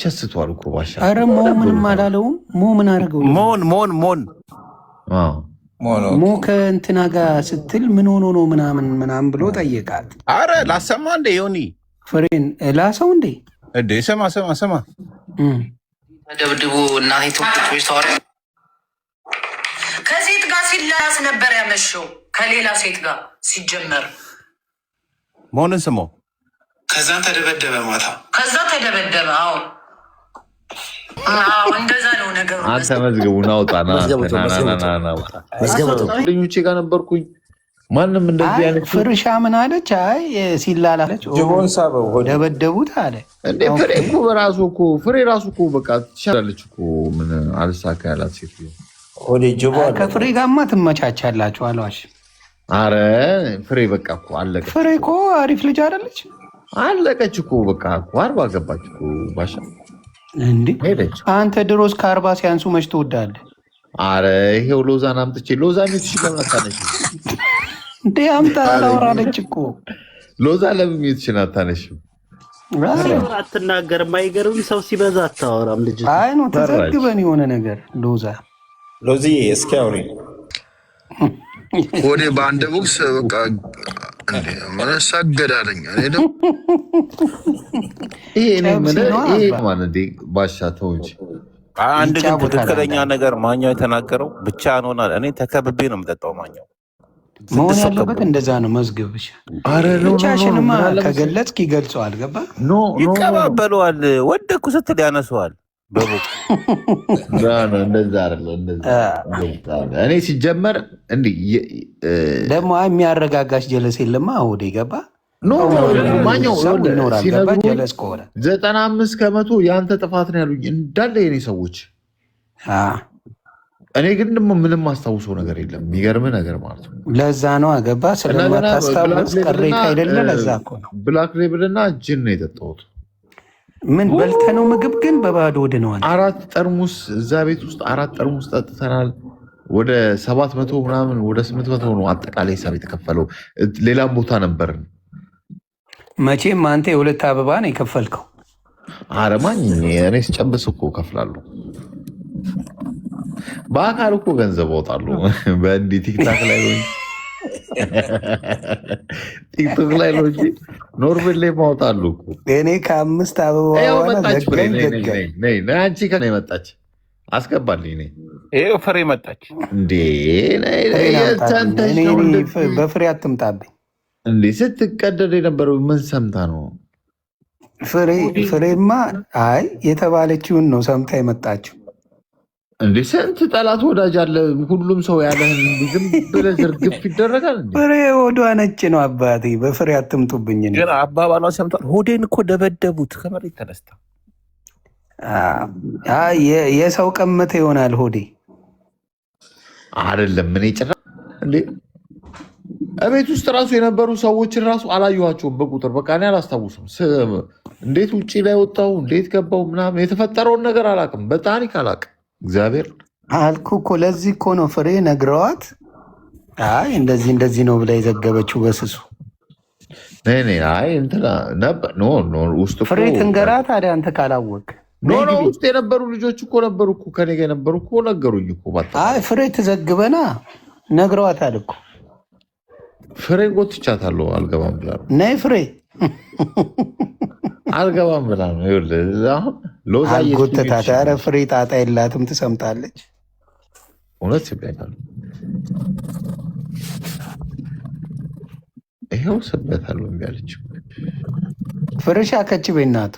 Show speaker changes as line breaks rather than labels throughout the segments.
ቸስቷል እኮ ባሻ።
ኧረ ሞ ምንም አላለውም። ሞ ምን አደረገው? ሞ ከእንትና ጋር ስትል ምን ሆኖ ነው ምናምን ብሎ ጠየቃት።
አረ ላሰማ እንደ ዮኒ
ፍሬን ላሰው እንዴ
ሰማ
ደብድቦ እና ቶች ታወሪ ከሴት ጋር ሲላስ ነበር ያመሸው ከሌላ ሴት ጋር ሲጀመር
መሆንን ስሞ
ከዛን ተደበደበ ማታ ከዛ ተደበደበ። አዎ እንደዛ ነው ነገሩ።
አንተ መዝገቡን አውጣና ጓደኞቼ ጋር ነበርኩኝ። ማንም እንደዚህ አይነት
ፍርሻ ምን አለች? አይ ሲላላለች ደበደቡት አለ
እንዴ። ፍሬ እኮ በራሱ እኮ ፍሬ ራሱ እኮ በቃ ትሻላለች እኮ ምን አልሳካ ያላት ሴት
ከፍሬ ጋማ ትመቻቻላችሁ አሏሽ።
አረ ፍሬ በቃ እኮ አለቀ።
ፍሬ እኮ አሪፍ ልጅ አይደለች?
አለቀች እኮ በቃ እኮ 40 ገባች እኮ ባሻ።
እንዴ አንተ ድሮስ ከ40 ሲያንሱ መች ትወዳለህ?
አረ ይሄው ሎዛን አምጥቼ ሎዛ ሚትሽ ለማታነሽ
እንዴ አምጣ ታወራለች እኮ
ሎዛ ለምን ሚትሽን አታነሽም?
አትናገርም። አይገርም ሰው ሲበዛ አታወራም ልጅ።
አይ ነው ተዘግበን የሆነ ነገር
ሎዚ እስኪ አውሪ
ወደ በአንድ ቦክስ በቃ እንዴ ማለት ሰገዳለኝ። እኔ ደግሞ
ይሄ ማን እንዴ ባሻ ተው እንጂ
አንድ ግን ትክክለኛ ነገር ማኛው የተናገረው ብቻ እንሆናል። እኔ ተከብቤ ነው የምጠጣው። ማኛው
መሆን ያለበት እንደዛ ነው። መዝገብሽ ብቻሽንማ ከገለጽክ ይገልጸዋል። ገባ
ይቀባበለዋል። ወደኩ ስትል ያነሰዋል በቦክስ
እንደዛ አይደለ? እኔ ሲጀመር እንዲህ
ደግሞ የሚያረጋጋሽ ጀለስ የለማ ወደ ገባ
ማኛው
ይኖራል። ገባ ጀለስ ከሆነ
95 ከመቶ የአንተ ጥፋት ነው ያሉኝ እንዳለ የኔ ሰዎች። እኔ ግን ደግሞ ምንም ማስታውሰው ነገር የለም። የሚገርም ነገር ማለት ነው።
ለዛ ነው አገባ ስለማታስታውስ ቅሬታ አይደለ? ለዛ እኮ ነው
ብላክ ሌብል እና ጅን ነው የጠጣሁት።
ምን በልተ ነው? ምግብ ግን በባዶ ወደ ነው
4 ጠርሙስ እዛ ቤት ውስጥ 4 ጠርሙስ ጠጥተናል። ወደ 700 ምናምን ወደ 800 ነው አጠቃላይ ሂሳብ የተከፈለው። ሌላም ቦታ ነበርን።
መቼም አንተ የ2 አበባ ነው የከፈልከው።
አረማኝ እኔ ስጨብስ እኮ ከፍላለሁ። በአካል እኮ ገንዘብ አወጣለሁ። በእንዲህ ቲክታክ ላይ ነው ቲክቶክ ላይ ነው እንጂ ኖርዌይ ላይ ማውጣሉ እኮ።
እኔ ከ5 አበባ
አንቺ ከ መጣች አስገባልኝ። እኔ
ይኸው ፍሬ መጣች እንዴ
በፍሬ አትምጣብኝ
እንዴ። ስትቀደድ የነበረው ምን ሰምታ ነው?
ፍሬማ አይ የተባለችውን ነው ሰምታ የመጣችው።
እንዴ ስንት ጠላት ወዳጅ አለ። ሁሉም ሰው ያለህን ዝም ብለህ ዝርግፍ ይደረጋል።
ፍሬ ወዷ ነጭ ነው አባቴ። በፍሬ አትምጡብኝ።
ግን አባባሏ ሰምቷል። ሆዴን እኮ ደበደቡት ከመሬት ተነስታ።
የሰው ቀመተ ይሆናል ሆዴ
አይደለም። ምን ጭራ እንዴ እቤት ውስጥ ራሱ የነበሩ ሰዎችን ራሱ አላየኋቸውም በቁጥር በቃ እኔ አላስታውስም። እንዴት ውጭ ላይ ወጣው እንዴት ገባው ምናምን የተፈጠረውን ነገር አላውቅም። በታሪክ አላውቅም። እግዚአብሔር
አልኩ እኮ ለዚህ እኮ ነው ፍሬ ነግረዋት አይ እንደዚህ ነው ብላ የዘገበችው በስሱ።
አይ እንትና ነበር ውስጥ
ፍሬ ትንገራ ታዲያ አንተ ካላወቅ
ውስጥ የነበሩ ልጆች እኮ ነበሩ እኮ ከኔ ጋር የነበሩ እኮ ነገሩኝ እኮ።
አይ ፍሬ ትዘግበና ነግረዋታል እኮ።
ፍሬ ጎትቻታለሁ አልገባም ብላ
ነይ ፍሬ
አልገባም ብላ ነው። አሁን ሎዛ
አልጎተታት። ኧረ ፍሬ ጣጣ የላትም ትሰምጣለች።
እውነት ስቤታሉ ይኸው ስቤታሉ እምቢ አለች።
ፍሬሻ ከች በይናቱ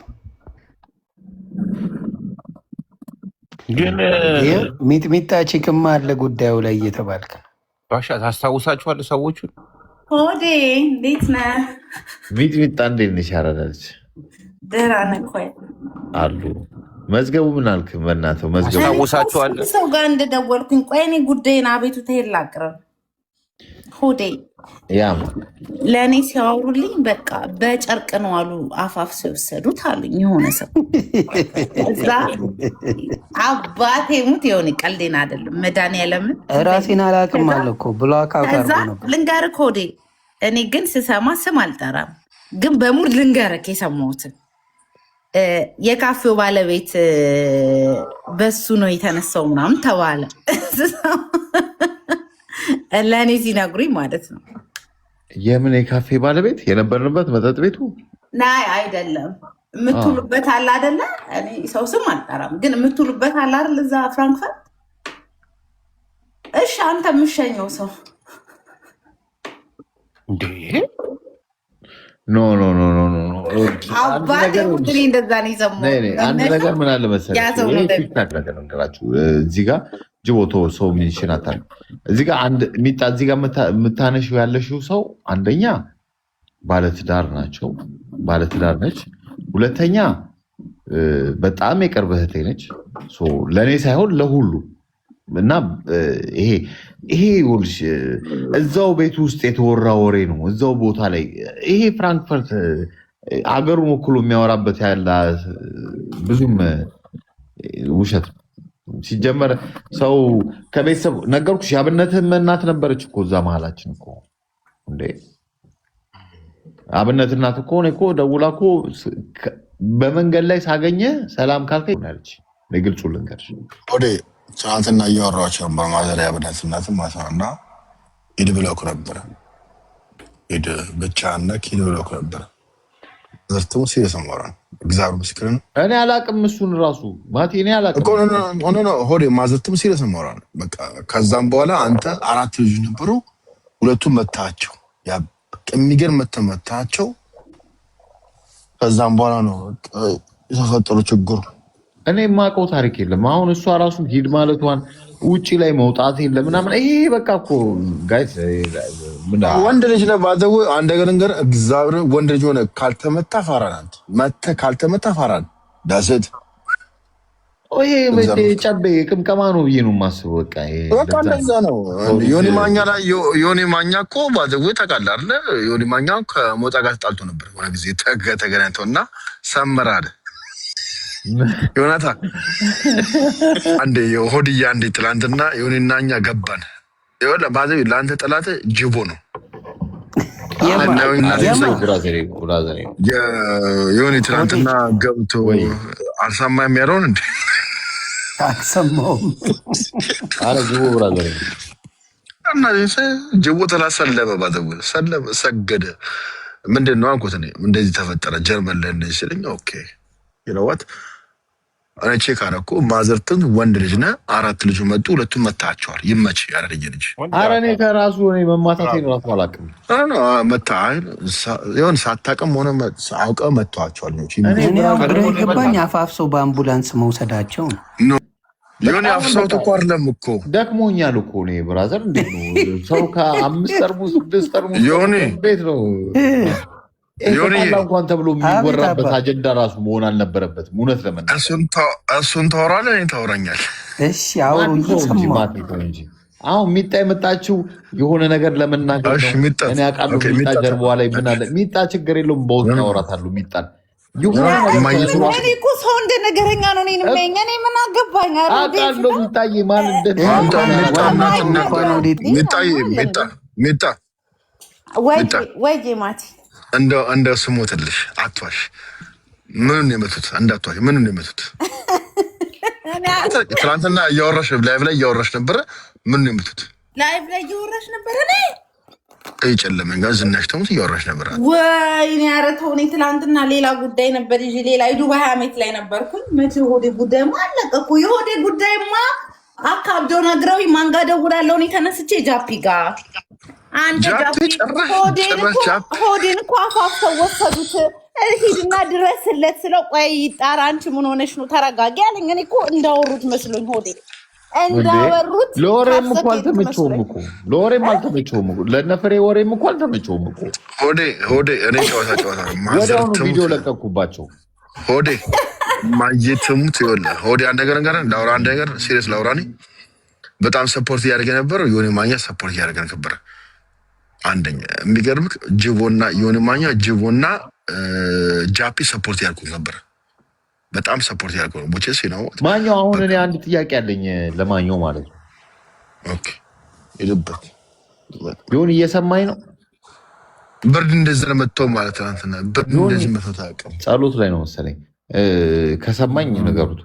ግን
ሚጥሚጣ ቺክማ አለ ጉዳዩ ላይ እየተባልክ ነው።
ባሻ ታስታውሳችኋለህ ሰዎቹን?
ሆዴ እንዴት ነህ?
ሚጥሚጣ እንዴት ነሽ? ያረዳለች
ደህና ነህ እኮ
አሉ። መዝገቡ ምን አልክ? በእናትህ መዝገቡ
ታስታውሳችኋለህ?
ሰው ጋር እንደደወልኩኝ ቆይ እኔ ጉዳይን አቤቱታ ላቅርብ። ሆዴ
ያም
ለእኔ ሲያወሩልኝ በቃ በጨርቅ ነው አሉ አፋፍ ሲወሰዱት አሉኝ። የሆነ ሰው እዛ አባቴ ሙት የሆነ ቀልዴን አይደለም መድኃኒዓለምን
ራሴን አላውቅም አለ እኮ ብሎ
ከዛ ልንገርህ ሆዴ እኔ ግን ስሰማ ስም አልጠራም፣ ግን በሙድ ልንገርህ የሰማሁትን የካፌው ባለቤት በሱ ነው የተነሳው ምናምን ተባለ። ለእኔ ሲነግሩኝ ማለት ነው።
የምን የካፌ ባለቤት? የነበርንበት መጠጥ ቤቱ
ናይ አይደለም። የምትውሉበት አለ አይደለ? እኔ ሰው ስም አልጠራም፣ ግን የምትውሉበት አለ አይደል? እዛ ፍራንክፈርት። እሺ አንተ የምሸኘው ሰው
እንዴ?
ኖ ኖ ኖ ኖ ኖ
አባቴ ቡድኔ እንደዛ ነው የሰማው።
አንድ ነገር ምን አለ መሰለህ፣ ቲክታክ ነገር ነገራችሁ እዚህ ጋር ጅቦቶ ሰው ሚሽን አታል እዚህ ጋር አንድ ሚጣ እዚህ ጋር የምታነሺው ያለሽው ሰው አንደኛ ባለትዳር ናቸው፣ ባለትዳር ነች። ሁለተኛ በጣም የቅርብ እህቴ ነች። ለእኔ ሳይሆን ለሁሉ እና ይሄ ይኸውልሽ እዛው ቤት ውስጥ የተወራ ወሬ ነው። እዛው ቦታ ላይ ይሄ ፍራንክፈርት አገሩን ወክሎ የሚያወራበት ያለ ብዙም ውሸት ነው። ሲጀመር ሰው ከቤተሰብ ነገርኩሽ፣ የአብነትህም እናት ነበረች እኮ እዛ መሀላችን እኮ እንዴ። አብነት እናት እኮ እኔ እኮ ደውላ እኮ በመንገድ ላይ ሳገኘ ሰላም ካልከኝ ያለች ግልጹ ልንገርሽ።
ወደ ትናንትና እያወራኋቸው ነበር ማዘር የአብነት እናትም ማለት ነው። እና ሂድ ብለውክ ነበረ፣ ሂድ ብቻህን ሂድ ብለውክ ነበረ። ዘርትሙ ሲሰማራ እግዚአብሔር ምስክርን
እኔ አላቅም እሱን ራሱ ማቲ እኔ አላቅም
እኮ ኖ ሆዴ ማዘርትሙ ሲሰማራ በቃ። ከዛም በኋላ አንተ 4 ልጅ ነበሩ፣ ሁለቱም መታቸው፣ የሚገርም መተመታቸው። ከዛም በኋላ ነው የተፈጠሩ ችግሩ።
እኔ የማውቀው ታሪክ የለም። አሁን እሷ ራሱ ሂድ ማለቷን ውጭ ላይ መውጣት የለም ምናምን። ይሄ በቃ እኮ ጋይስ
ወንድ ልጅ ነው ባዘው አንድ ነገር እንገር እግዚአብሔር ወንድ ልጅ ሆነ ካልተመታ ፋራናት መተ ካልተመታ ፋራን ዳሰት
ይሄ በቴ ጨቤ ቅምቀማ ነው ብዬ ነው የማስበው። በቃ
በቃ እንደዛ ነው። ዮኒ ማኛ ላይ ዮኒ ማኛ እኮ ባዘው ታውቃለህ አይደል? ዮኒ ማኛ ከሞጣ ጋር ተጣልቶ ነበር ሆነ ጊዜ ተገናኝተውና ሰመራደ ዮናታ አንዴ ሆድያ አንዴ ትላንትና ዮኒና እኛ ገባን። ይወላ ባዘው ለአንተ ጠላት ጅቦ ነው። ዮኒ ትላንትና ገብቶ አልሰማህም ያለውን እንዴ?
አልሰማሁም።
አረ ጅቦ ብራዘር
እና ጅቦ ተላሰለበ ባዘው ሰገደ። ምንድን ነው አንኩት እኔ እንደዚህ ተፈጠረ ጀርመን ላይ እንደዚህ ሲለኝ ኦኬ ይለዋት እኔ ቼክ አደረኩ። ማዘርትን ወንድ ልጅ ነህ፣ 4 ልጅ መጡ፣ ሁለቱም መታቸዋል። ይመች ያረጀ ልጅ
ኧረ እኔ ከራሱ እኔ መማታቴን ራሱ አላውቅም።
መታ ይሁን ሳታውቅም ሆነ አውቀህ መተዋቸዋል።
ገባኝ። አፋፍሰው በአምቡላንስ መውሰዳቸው ነው።
ዮኒ አፍሰውት እኮ አይደለም እኮ
ደክሞኛል እኮ እኔ ብራዘር። እንዴት ነው ሰው ከ5 ጠርሙስ 6 ጠርሙስ
ዮኒ
ቤት ነው እንኳን ተብሎ የሚወራበት አጀንዳ ራሱ መሆን አልነበረበትም። እውነት ለመናገር
እሱን ታወራለህ፣ እኔን ታወራኛለህ።
እሺ አሁን
አሁን ሚጣ የመጣችው የሆነ ነገር ለመናገር ነው። እኔ አውቃለሁ ሚጣ ጀርባዋ ላይ ምን አለ። ሚጣ ችግር የለውም፣ በውስጥ አወራታለሁ ሚጣን።
እኔ እኮ ሰው እንደ ነገረኛ ነው እኔን የሚያየኝ። እኔ ምን አገባኝ?
አውቃለሁ ሚጣዬ ማን
ሚጣ
ወይ ማቲ
እንደ ስሞትልሽ አትዋሽ። ምኑን የመቱት እንዳትዋሽ። ምኑን የመቱት ትናንትና እያወራሽ ላይቭ ላይ እያወራሽ ነበረ። ምኑን የመቱት
ላይቭ ላይ እያወራሽ ነበረ።
ቀይ ጨለመኝ ጋር ዝናሽ ተሙት እያወራሽ ነበረ።
ወይኔ ኧረ ተው። እኔ ትናንትና ሌላ ጉዳይ ነበር ይዤ ሌላ ዱባይ አሜት ላይ ነበርኩኝ። መቼ የሆዴ ጉዳይማ አለቀ እኮ። የሆዴ ጉዳይማ አካብደው ነግረው ማን ጋር ደውላለሁ እኔ ተነስቼ ጃፒ ጋር አንድ ሆዴን እኮ አፋፍሰው ወሰዱት። ሂድና ድረስለት ስለው ቆይ ይጣራ አንቺ ምን ሆነሽ ነው ተረጋጊ አለኝ። እኔ እኮ እንዳወሩት መስሎኝ ሆዴ እንዳወሩት
ለወሬም እኮ አልተመቸውም እኮ ለወሬም አልተመቸውም እኮ ለነፍሬ ወሬም እኮ አልተመቸውም እኮ
ሆዴ እኔ ጨዋታ
ወዲያውኑ ቪዲዮ ለቀኩባቸው።
ሆዴ ማየትሙት ይኸውልህ ሆዴ አንድ ነገር ላውራ አንድ ነገር ሲሪየስ ላውራ እኔ በጣም ሰፖርት እያደረገ ነበር። ዮኒ ማኛ ሰፖርት እያደረገ ነበር። አንደኛ የሚገርምህ ጅቦና ዮኒ ማኛ ጅቦና ጃፒ ሰፖርት ያደርጉ ነበር። በጣም ሰፖርት ያደርጉ ነው። ቦቼስ ነው
ማኛው። አሁን እኔ አንድ ጥያቄ አለኝ ለማኛው ማለት ነው።
ኦኬ ይልበት
ዮኒ እየሰማኝ ነው።
ብርድ እንደዚህ ለመተው ማለት ነው። አንተና ብርድ እንደዚህ መተው ታውቃለህ።
ጸሎት ላይ ነው መሰለኝ። ከሰማኝ ነገሩት።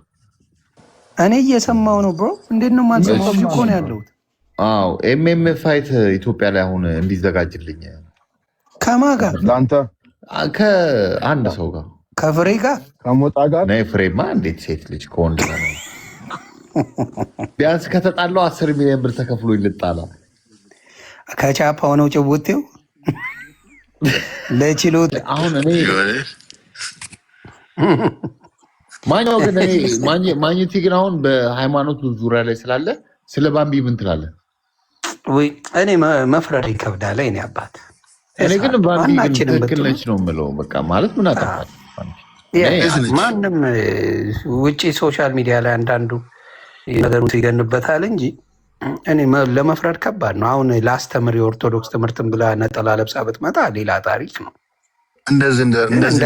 እኔ እየሰማው ነው ብሮ። እንዴት ነው ማንሰማው? እኮ ነው ያለሁት።
አዎ ኤምኤም ፋይት ኢትዮጵያ ላይ አሁን እንዲዘጋጅልኝ
ከማን ጋር?
ለአንተ
ከአንድ ሰው ጋር
ከፍሬ ጋር
ከሞጣ ጋር
ናይ ፍሬማ እንዴት ሴት ልጅ ከወንድ ጋር ነው? ቢያንስ ከተጣለው 10 ሚሊዮን ብር ተከፍሎ ይልጣላ።
ከቻፓው ነው ጭቡቴው ለችሎት
አሁን እኔ ማኛው ግን እኔ ማግኘቴ ግን አሁን በሃይማኖቱ ዙሪያ ላይ ስላለ ስለ ባምቢ ምን ትላለህ?
ወይ እኔ መፍረድ ይከብዳል። እኔ አባት
እኔ ግን ባምቢ ግን ትክክል ነች ነው የምለው። በቃ ማለት ምን አጠፋች?
ማንም ውጪ ሶሻል ሚዲያ ላይ አንዳንዱ ነገሩ ይገንበታል እንጂ እኔ ለመፍረድ ከባድ ነው። አሁን ላስተምር የኦርቶዶክስ ትምህርትን ብላ ነጠላ ለብሳ ብትመጣ ሌላ ታሪክ ነው። እንደ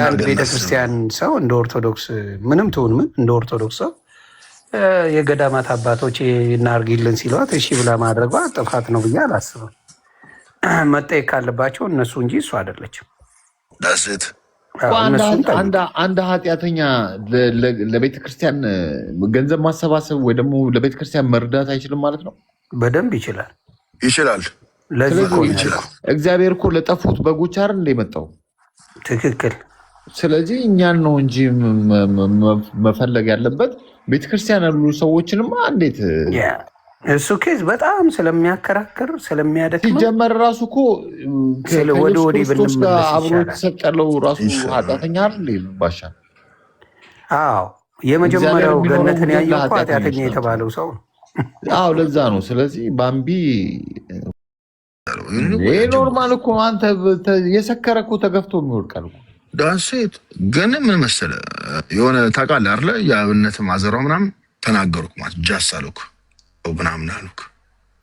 አንድ ቤተክርስቲያን ሰው እንደ ኦርቶዶክስ ምንም ትሁን ምን እንደ ኦርቶዶክስ ሰው የገዳማት አባቶች እናርጊልን ሲሏት እሺ ብላ ማድረጓ ጥፋት ነው ብዬ አላስብም። መጠየቅ ካለባቸው እነሱ እንጂ እሱ አይደለችም።
አንድ ኃጢአተኛ ለቤተክርስቲያን ገንዘብ ማሰባሰብ ወይ ደግሞ ለቤተክርስቲያን መርዳት አይችልም ማለት ነው?
በደንብ ይችላል።
እግዚአብሔር እኮ ለጠፉት በጎች አይደል እንደ መጣው?
ትክክል።
ስለዚህ እኛን ነው እንጂ መፈለግ ያለበት ቤተክርስቲያን ያሉ ሰዎችንማ እንዴት
እሱ ኬዝ በጣም ስለሚያከራክር ስለሚያደክም
ሲጀመር ራሱ እኮ
ወደ ክርስቶስ ጋር
አብሮ የተሰቀለው ራሱ ኃጢአተኛ አይደል? ባሻ
አዎ፣ የመጀመሪያው ገነትን ያየው እኮ ኃጢአተኛ የተባለው ሰው ነው።
አዎ፣ ለዛ ነው። ስለዚህ ባምቢ ይሄ ኖርማል እኮ አንተ የሰከረ እኮ ተገፍቶ የሚወድቃል እኮ
ዳንሴት ግን ምን መሰለህ የሆነ ታውቃለህ አይደለ? የአብነት ማዘራው ምናምን ተናገሩክ ማለት ጃስ አሉክ ምናምን አሉክ።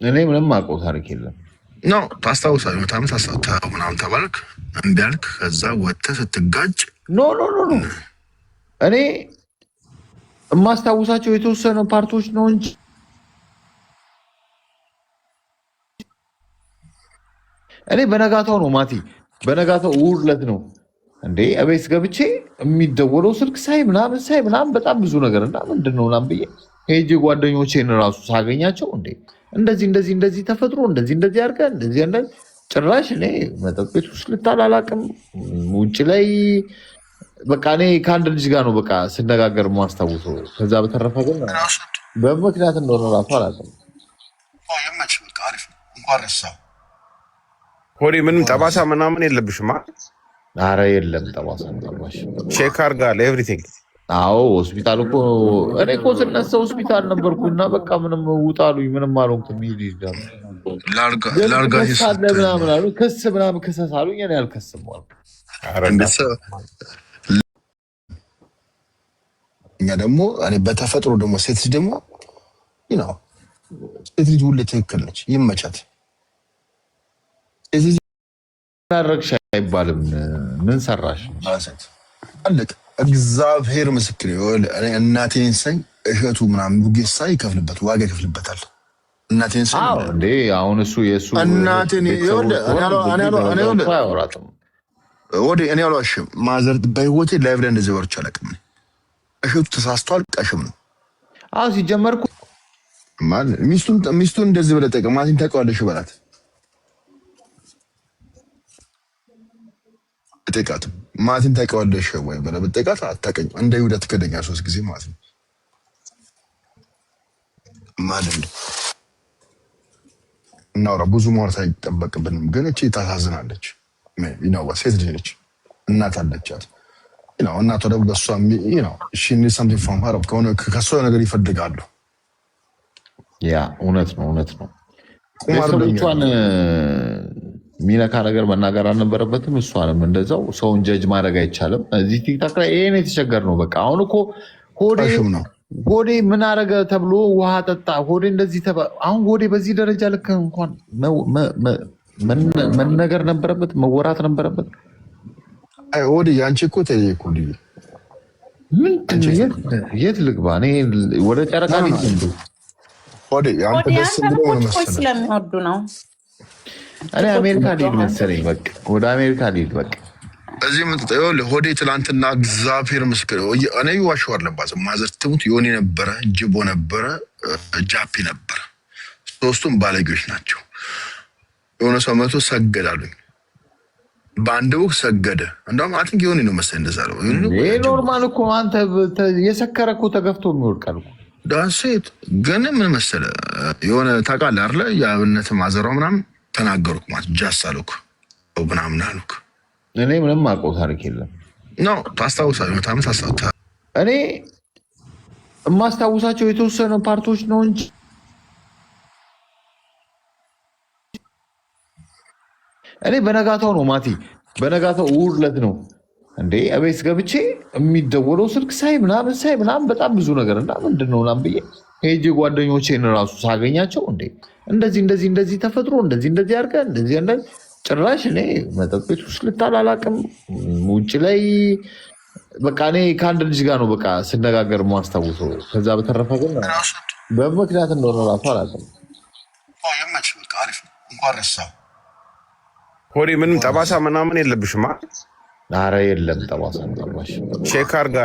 እኔ ምንም አውቀው ታሪክ የለም
ነው ታስታውሳለህ? በጣም ታስታውሳለህ ምናምን ተባልክ እምቢ አልክ። ከዛ ወጥተህ ስትጋጭ
ኖ እኔ የማስታውሳቸው የተወሰኑ ፓርቶች ነው እንጂ እኔ በነጋታው ነው ማቲ በነጋታው እሑድ ዕለት ነው እንዴ አቤት ገብቼ የሚደወለው ስልክ ሳይ ምናምን በጣም ብዙ ነገር እና ምንድን ነው ምናምን ብዬ ሄጄ ጓደኞቼን ራሱ ሳገኛቸው እንዴ እንደዚህ ተፈጥሮ እንደዚህ አድርገን እንደዚህ ጭራሽ እኔ መጠጥ ቤት ውስጥ ልታላላቅም ውጭ ላይ በቃ እኔ ከአንድ ልጅ ጋር ነው በቃ ስነጋገር ማስታውሰው። ከዛ በተረፈ ግን በምክንያት እንደሆነ ራሱ አላውቅም።
ሆዴ ምንም ጠባሳ ምናምን የለብሽማ?
ኧረ የለም ጠባሳ ጠባሽ
ቼክ አድርጋለሁ ኤቭሪቲንግ።
አዎ ሆስፒታል እኮ እኔ እኮ ስነሳ ሆስፒታል ነበርኩና በቃ ምንም ውጣሉኝ ምንም አልሆንኩም። ይሄዳል ምናምን አሉ ክስ ምናምን ክሰስ አሉኝ። እኔ አልከስም አልኩ።
እኛ ደግሞ እኔ በተፈጥሮ ደግሞ ሴት ልጅ ደግሞ ሴት ልጅ ሁሌ ትክክል ነች። ይመቻት።
ረግሻ አይባልም። ምን ሰራሽ
አለቅ እግዚአብሔር ምስክር እናቴን ሳይ እሸቱ ምናምን ቡጌሳ ይከፍልበት ዋጋ ይከፍልበታል። እናቴን ሳይ
እንዴ አሁን እሱ የእሱ
እናቴን እኔ አልዋሽም። ማዘር በህይወቴ ላይቭ ላይ እንደዚህ ወርቼ አላውቅም። እሸቱ ተሳስቷል። ቀሽም ነው።
አዎ ሲጀመርኩ
ሚስቱን እንደዚህ ብለህ ጠይቅ። ማቲን ታውቂዋለሽ በላት ጠይቃት። ማቲን ታውቂዋለሽ ወይ ብለህ ብትጠይቃት አታውቅም። እንደ ይሁዳ ትከደኛ 3 ጊዜ ማለት ነው ማለት ነው። እናውራ ብዙ ማውራት አይጠበቅብንም፣ ግን እቺ ታሳዝናለች። ሴት ልጅ ነች፣ እናት አለቻት። እናቷ ደግሞ በሷ ሳምቲንግ ፍሮም ሀር ከሆነ ከሷ ነገር ይፈልጋሉ።
ያ እውነት ነው። ቤተሰቦቿን ሚነካ ነገር መናገር አልነበረበትም። እሷንም እንደዛው ሰውን ጀጅ ማድረግ አይቻልም። እዚህ ቲክታክ ላይ ይሄን የተቸገር ነው። በቃ አሁን እኮ ሆዴ ምን አረገ ተብሎ ውሃ ጠጣ ሆዴ እንደዚህ አሁን ሆዴ በዚህ ደረጃ ልክ እንኳን መነገር ነበረበት፣ መወራት ነበረበት።
ሆዴ ያንቺ እኮ ተይኩ
የት ልግባ እኔ ወደ ጨረቃ ልጅ እንዱ
ሆዴ አንተ ደስ ብሎ
ስለሚወዱ ነው።
እኔ አሜሪካ ልሄድ መሰለኝ። በቃ ወደ አሜሪካ ልሄድ በቃ
እዚህ የምትጠየው ሆዴ ትላንትና እግዚአብሔር ምስክር እኔ ዋሸው አለባትም ማዘር ትሙት ዮኒ ነበረ፣ ጅቦ ነበረ፣ ጃፒ ነበረ። ሶስቱም ባለጌዎች ናቸው። የሆነ ሰው መቶ ሰገዳሉኝ በአንድ ወቅት ሰገደ። እንደውም አትንክ ዮኒ ነው መሰለኝ እንደዛ ነው።
ይሄ ኖርማል እኮ አንተ የሰከረ እኮ ተገፍቶ የሚወድቃል እኮ
ዳንሴት። ግን ምን መሰለህ የሆነ ታውቃለህ አይደለ የአብነት ማዘሯ ምናምን ተናገሩክ ማለት ጃስ አሉክ ምናምን አሉክ።
እኔ ምንም አውቀው ታሪክ የለም
ነው ታስታውሳለህ? ታምት ታስታውሳለህ?
እኔ የማስታውሳቸው የተወሰኑ ፓርቶች ነው እንጂ እኔ በነጋታው ነው ማቲ በነጋታው እሑድ ዕለት ነው እንዴ አቤት ገብቼ የሚደወለው ስልክ ሳይ ምናምን በጣም ብዙ ነገር እና ምንድነው ምናምን ብዬ ሄጄ ጓደኞቼን ራሱ ሳገኛቸው እንዴ እንደዚህ ተፈጥሮ እንደዚህ አድርገህ እንደዚህ ጭራሽ እኔ መጠጥ ቤት ውስጥ ልታላላቅም ውጭ ላይ በቃ እኔ ከአንድ ልጅ ጋር ነው በቃ ስነጋገር ማስታውሰው። ከዛ በተረፈ ግን በምክንያት እንደሆነ ራሱ አላውቅም።
ሆዴ ምንም ጠባሳ ምናምን የለብሽማ?
ኧረ የለም ጠባሳ
ቼክ አድርጋ